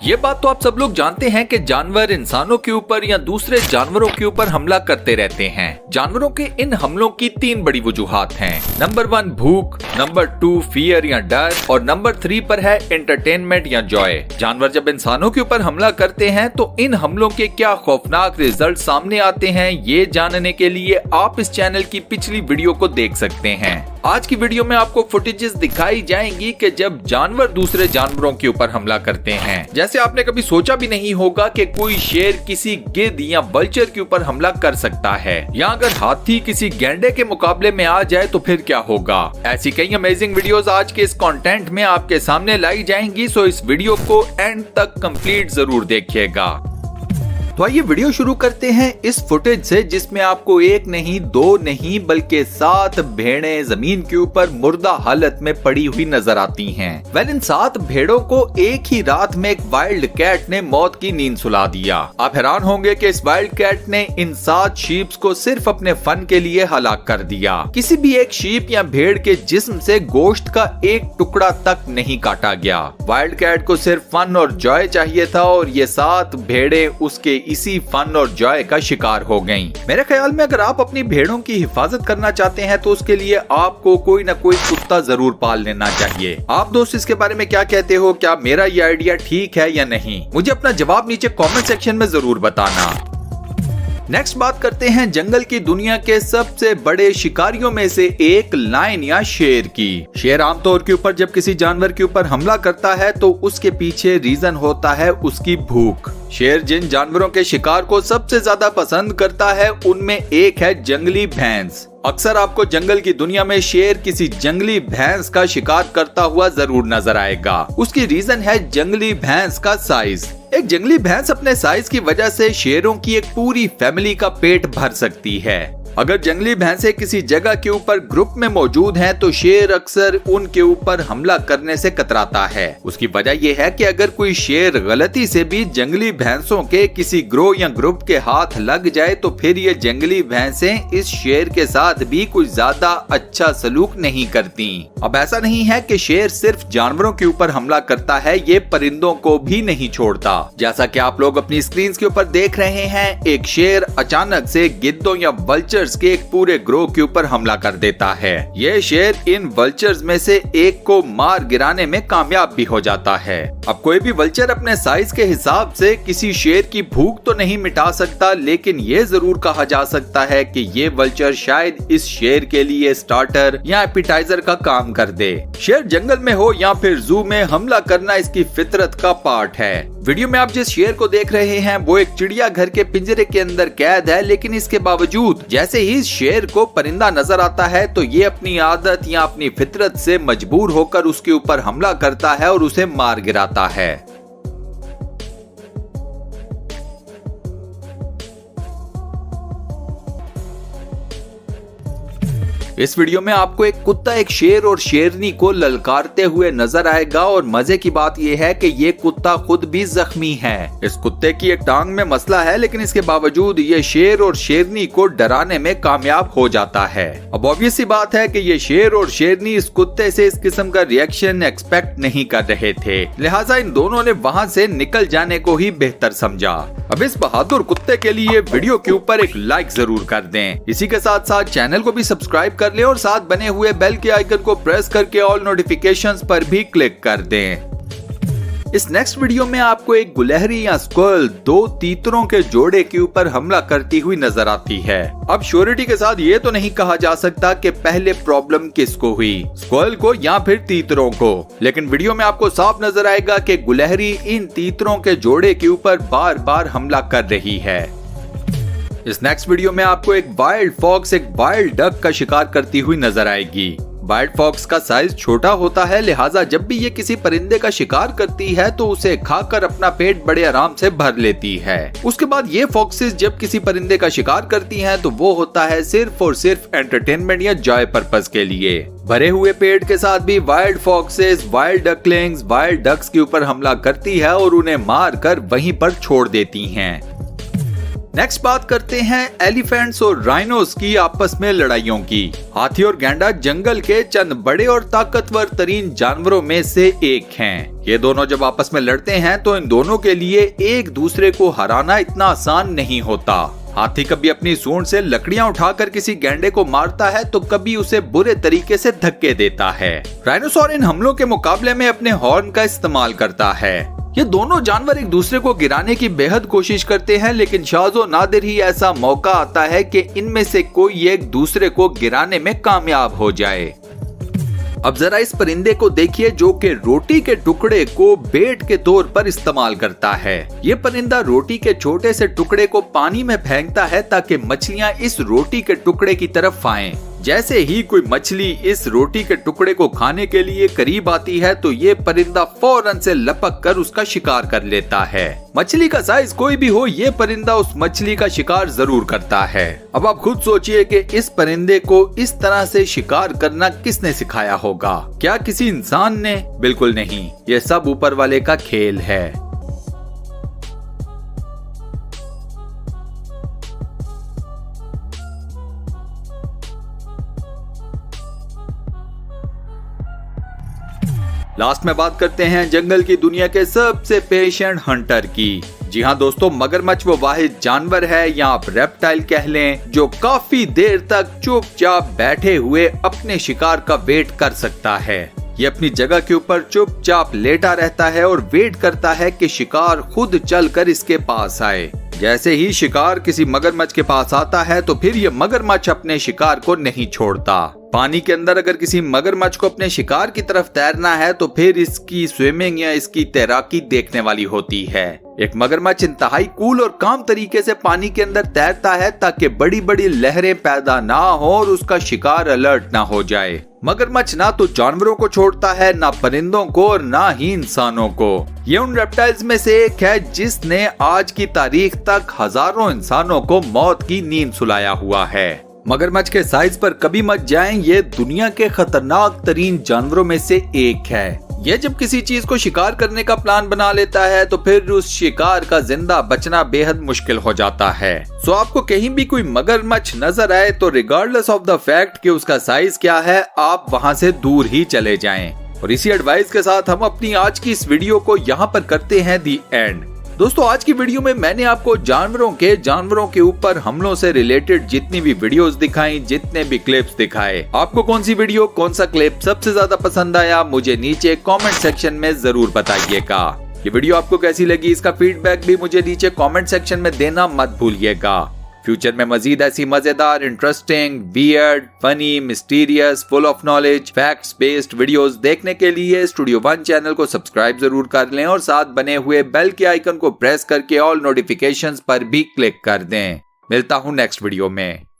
ये बात तो आप सब लोग जानते हैं कि जानवर इंसानों के ऊपर या दूसरे जानवरों के ऊपर हमला करते रहते हैं। जानवरों के इन हमलों की 3 बड़ी वजूहात हैं। नंबर 1 भूख, नंबर 2 फियर या डर और नंबर 3 पर है एंटरटेनमेंट या जॉय। जानवर जब इंसानों के ऊपर हमला करते हैं तो इन हमलों के क्या खौफनाक रिजल्ट सामने आते हैं, ये जानने के लिए आप इस चैनल की पिछली वीडियो को देख सकते हैं। आज की वीडियो में आपको फुटेजेस दिखाई जाएंगी कि जब जानवर दूसरे जानवरों के ऊपर हमला करते हैं। जैसे आपने कभी सोचा भी नहीं होगा कि कोई शेर किसी गिद्ध या वल्चर के ऊपर हमला कर सकता है, या अगर हाथी किसी गैंडे के मुकाबले में आ जाए तो फिर क्या होगा। ऐसी कई अमेजिंग वीडियोस आज के इस कंटेंट में आपके सामने लाई जाएंगी, सो इस वीडियो को एंड तक कंप्लीट जरूर देखिएगा। तो आइए वीडियो शुरू करते हैं इस फुटेज से, जिसमें आपको 1 नहीं 2 नहीं बल्कि 7 भेड़ें जमीन के ऊपर मुर्दा हालत में पड़ी हुई नजर आती हैं। इन 7 भेड़ों को एक ही रात में एक वाइल्ड कैट ने मौत की नींद सुला दिया। आप हैरान होंगे कि इस वाइल्ड कैट ने इन 7 शीप्स को सिर्फ अपने फन के लिए हलाक कर दिया। किसी भी एक शीप या भेड़ के जिस्म से गोश्त का एक टुकड़ा तक नहीं काटा गया। वाइल्ड कैट को सिर्फ फन और जॉय चाहिए था और ये 7 भेड़ें उसके इसी फन और जॉय का शिकार हो गईं। मेरे ख्याल में अगर आप अपनी भेड़ों की हिफाजत करना चाहते हैं तो उसके लिए आपको कोई ना कोई कुत्ता जरूर पाल लेना चाहिए। आप दोस्त इसके बारे में क्या कहते हो? क्या मेरा ये आइडिया ठीक है या नहीं? मुझे अपना जवाब नीचे कमेंट सेक्शन में जरूर बताना। नेक्स्ट बात करते हैं जंगल की दुनिया के सबसे बड़े शिकारियों में से एक लायन या शेर की। शेर आमतौर के ऊपर जब किसी जानवर के ऊपर हमला करता है तो उसके पीछे रीजन होता है उसकी भूख। शेर जिन जानवरों के शिकार को सबसे ज्यादा पसंद करता है उनमें एक है जंगली भैंस। अक्सर आपको जंगल की दुनिया में शेर किसी जंगली भैंस का शिकार करता हुआ जरूर नजर आएगा। उसकी रीजन है जंगली भैंस का साइज। एक जंगली भैंस अपने साइज की वजह से शेरों की एक पूरी फैमिली का पेट भर सकती है। अगर जंगली भैंसें किसी जगह के ऊपर ग्रुप में मौजूद हैं तो शेर अक्सर उनके ऊपर हमला करने से कतराता है। उसकी वजह यह है कि अगर कोई शेर गलती से भी जंगली भैंसों के किसी ग्रोह या ग्रुप के हाथ लग जाए तो फिर ये जंगली भैंसें इस शेर के साथ भी कुछ ज्यादा अच्छा सलूक नहीं करती। अब ऐसा नहीं है कि शेर सिर्फ जानवरों के ऊपर हमला करता है, ये परिंदों को भी नहीं छोड़ता। जैसा कि आप लोग अपनी स्क्रीन के ऊपर देख रहे हैं, एक शेर अचानक से गिद्धों या वल्चर्स के एक पूरे ग्रोह के ऊपर हमला कर देता है। ये शेर इन वल्चर्स में से एक को मार गिराने में कामयाब भी हो जाता है। अब कोई भी वल्चर अपने साइज के हिसाब से किसी शेर की भूख तो नहीं मिटा सकता, लेकिन ये जरूर कहा जा सकता है कि ये वल्चर शायद इस शेर के लिए स्टार्टर या एपिटाइजर का काम कर दे। शेर जंगल में हो या फिर जू में, हमला करना इसकी फितरत का पार्ट है। वीडियो में आप जिस शेर को देख रहे हैं वो एक चिड़ियाघर के पिंजरे के अंदर कैद है, लेकिन इसके बावजूद जैसे ही शेर को परिंदा नजर आता है तो ये अपनी आदत या अपनी फितरत से मजबूर होकर उसके ऊपर हमला करता है और उसे मार गिराता है। इस वीडियो में आपको एक कुत्ता एक शेर और शेरनी को ललकारते हुए नजर आएगा और मजे की बात यह है कि ये कुत्ता खुद भी जख्मी है। इस कुत्ते की एक टांग में मसला है, लेकिन इसके बावजूद ये शेर और शेरनी को डराने में कामयाब हो जाता है। अब ऑब्वियस सी बात है कि ये शेर और शेरनी इस कुत्ते से इस किस्म का रिएक्शन एक्सपेक्ट नहीं कर रहे थे, लिहाजा इन दोनों ने वहाँ से निकल जाने को ही बेहतर समझा। अब इस बहादुर कुत्ते के लिए वीडियो के ऊपर एक लाइक जरूर कर दें। इसी के साथ साथ चैनल को भी सब्सक्राइब कर ले और साथ बने हुए बेल के आइकन को प्रेस करके ऑल नोटिफिकेशंस पर भी क्लिक कर दें। इस नेक्स्ट वीडियो में आपको एक गुलहरी या स्क्वैरल 2 तीतरों के जोड़े के ऊपर हमला करती हुई नजर आती है। अब श्योरिटी के साथ ये तो नहीं कहा जा सकता कि पहले प्रॉब्लम किसको हुई, स्क्वैरल को या फिर तीतरों को, लेकिन वीडियो में आपको साफ नजर आएगा कि गुलहरी इन तीतरों के जोड़े के ऊपर बार बार हमला कर रही है। इस नेक्स्ट वीडियो में आपको एक वाइल्ड फॉक्स एक वाइल्ड डक का शिकार करती हुई नजर आएगी। वाइल्ड फॉक्स का साइज छोटा होता है, लिहाजा जब भी ये किसी परिंदे का शिकार करती है तो उसे खाकर अपना पेट बड़े आराम से भर लेती है। उसके बाद ये फॉक्सेस जब किसी परिंदे का शिकार करती हैं तो वो होता है सिर्फ और सिर्फ एंटरटेनमेंट या जॉय पर्पस के लिए। भरे हुए पेट के साथ भी wild foxes wild ducklings wild ducks के ऊपर हमला करती है और उन्हें मार कर वहीं पर छोड़ देती हैं। नेक्स्ट बात करते हैं एलिफेंट्स और राइनोस की आपस में लड़ाइयों की। हाथी और गैंडा जंगल के चंद बड़े और ताकतवर तरीन जानवरों में से एक हैं। ये दोनों जब आपस में लड़ते हैं तो इन दोनों के लिए एक दूसरे को हराना इतना आसान नहीं होता। हाथी कभी अपनी सूंड से लकड़ियां उठाकर किसी गैंडे को मारता है तो कभी उसे बुरे तरीके से धक्के देता है। राइनोसॉर इन हमलों के मुकाबले में अपने हॉर्न का इस्तेमाल करता है। ये दोनों जानवर एक दूसरे को गिराने की बेहद कोशिश करते हैं, लेकिन शाज़ो नादिर ही ऐसा मौका आता है कि इनमें से कोई एक दूसरे को गिराने में कामयाब हो जाए। अब जरा इस परिंदे को देखिए जो कि रोटी के टुकड़े को बेट के तौर पर इस्तेमाल करता है। ये परिंदा रोटी के छोटे से टुकड़े को पानी में फेंकता है ताकि मछलियां इस रोटी के टुकड़े की तरफ आएं। जैसे ही कोई मछली इस रोटी के टुकड़े को खाने के लिए करीब आती है तो ये परिंदा फौरन से लपक कर उसका शिकार कर लेता है। मछली का साइज कोई भी हो, ये परिंदा उस मछली का शिकार जरूर करता है। अब आप खुद सोचिए कि इस परिंदे को इस तरह से शिकार करना किसने सिखाया होगा? क्या किसी इंसान ने? बिल्कुल नहीं, ये सब ऊपर वाले का खेल है। लास्ट में बात करते हैं जंगल की दुनिया के सबसे पेशेंट हंटर की। जी हाँ दोस्तों, मगरमच्छ वो वाहिद जानवर है या आप रेप्टाइल कह लें जो काफी देर तक चुपचाप बैठे हुए अपने शिकार का वेट कर सकता है। ये अपनी जगह के ऊपर चुपचाप लेटा रहता है और वेट करता है कि शिकार खुद चलकर इसके पास आए। जैसे ही शिकार किसी मगरमच्छ के पास आता है तो फिर ये मगरमच्छ अपने शिकार को नहीं छोड़ता। पानी के अंदर अगर किसी मगरमच्छ को अपने शिकार की तरफ तैरना है तो फिर इसकी स्विमिंग या इसकी तैराकी देखने वाली होती है। एक मगरमच्छ इंतहाई कूल और काम तरीके से पानी के अंदर तैरता है ताकि बड़ी बड़ी लहरें पैदा ना हो और उसका शिकार अलर्ट ना हो जाए। मगरमच्छ ना तो जानवरों को छोड़ता है, ना परिंदों को और ना ही इंसानों को। ये उन रेप्टाइल्स में से एक है जिसने आज की तारीख तक हजारों इंसानों को मौत की नींद सुलाया हुआ है। मगरमच्छ के साइज पर कभी मत जाएं, ये दुनिया के खतरनाक तरीन जानवरों में से एक है। यह जब किसी चीज को शिकार करने का प्लान बना लेता है तो फिर उस शिकार का जिंदा बचना बेहद मुश्किल हो जाता है। सो आपको कहीं भी कोई मगरमच्छ नजर आए तो रिगार्डलेस ऑफ द फैक्ट कि उसका साइज क्या है, आप वहां से दूर ही चले जाएं। और इसी एडवाइस के साथ हम अपनी आज की इस वीडियो को यहाँ पर करते हैं दी एंड। दोस्तों, आज की वीडियो में मैंने आपको जानवरों के ऊपर हमलों से रिलेटेड जितनी भी वीडियोस दिखाई, जितने भी क्लिप्स दिखाए, आपको कौन सी वीडियो, कौन सा क्लिप सबसे ज्यादा पसंद आया मुझे नीचे कमेंट सेक्शन में जरूर बताइएगा। ये वीडियो आपको कैसी लगी, इसका फीडबैक भी मुझे नीचे कमेंट सेक्शन में देना मत भूलिएगा। फ्यूचर में मजीद ऐसी मजेदार, interesting, weird, funny, mysterious, full of knowledge, facts based videos देखने के लिए स्टूडियो वन चैनल को सब्सक्राइब जरूर कर लें और साथ बने हुए बेल के आइकन को प्रेस करके ऑल नोटिफिकेशंस पर भी क्लिक कर दें। मिलता हूं नेक्स्ट वीडियो में।